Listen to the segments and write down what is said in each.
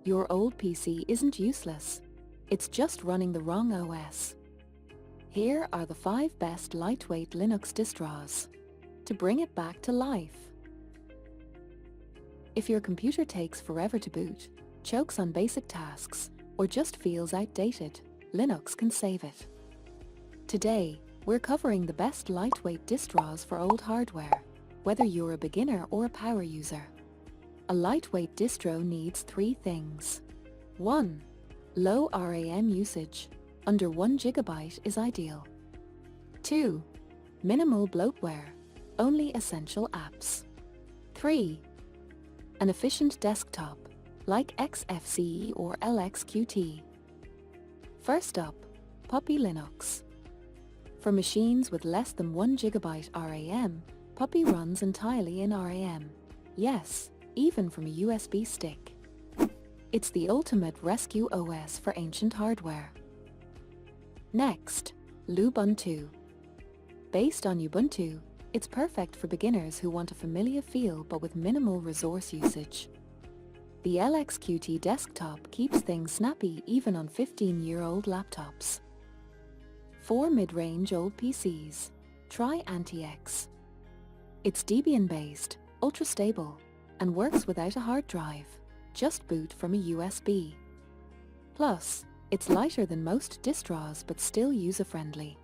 Your old PC isn't useless. It's just running the wrong OS. Here are the 5 best lightweight Linux distros to bring it back to life. If your computer takes forever to boot, chokes on basic tasks, or just feels outdated, Linux can save it. Today, we're covering the best lightweight distros for old hardware, whether you're a beginner or a power user. A lightweight distro needs 3 things. 1. Low RAM usage. Under 1 GB is ideal. 2. Minimal bloatware. Only essential apps. 3. An efficient desktop, like XFCE or LXQT. First up, Puppy Linux. For machines with less than 1 GB RAM, Puppy runs entirely in RAM. Yes, even from a USB stick. It's the ultimate rescue OS for ancient hardware. Next, Lubuntu. Based on Ubuntu, it's perfect for beginners who want a familiar feel but with minimal resource usage. The LXQT desktop keeps things snappy even on 15-year-old laptops. For mid-range old PCs, try AntiX. It's Debian-based, ultra-stable, and works without a hard drive. Just boot from a USB. Plus, it's lighter than most distros but still user-friendly.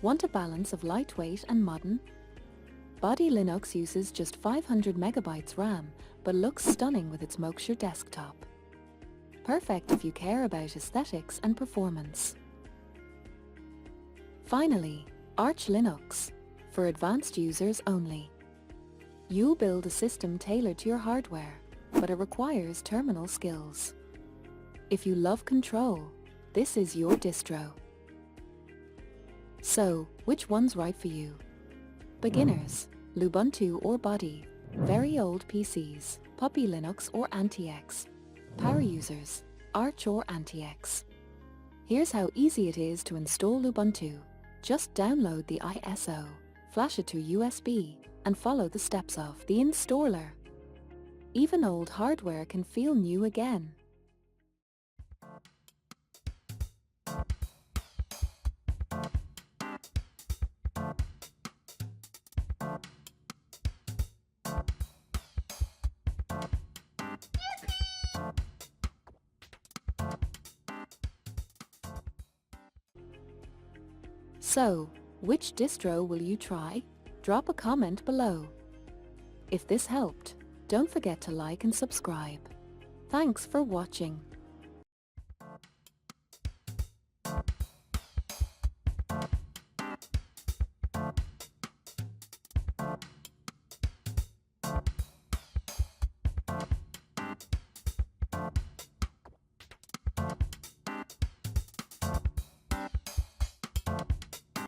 Want a balance of lightweight and modern? Bodhi Linux uses just 500 MB RAM but looks stunning with its Moksha desktop. Perfect if you care about aesthetics and performance. Finally, Arch Linux, for advanced users only. You'll build a system tailored to your hardware, but it requires terminal skills. If you love control, this is your distro. So, which one's right for you? Beginners, Lubuntu or Bodhi. Very old PCs, Puppy Linux or AntiX. Power users, Arch or AntiX. Here's how easy it is to install Lubuntu. Just download the ISO, flash it to USB, and follow the steps of the installer. Even old hardware can feel new again. So, which distro will you try? Drop a comment below. If this helped, don't forget to like and subscribe. Thanks for watching.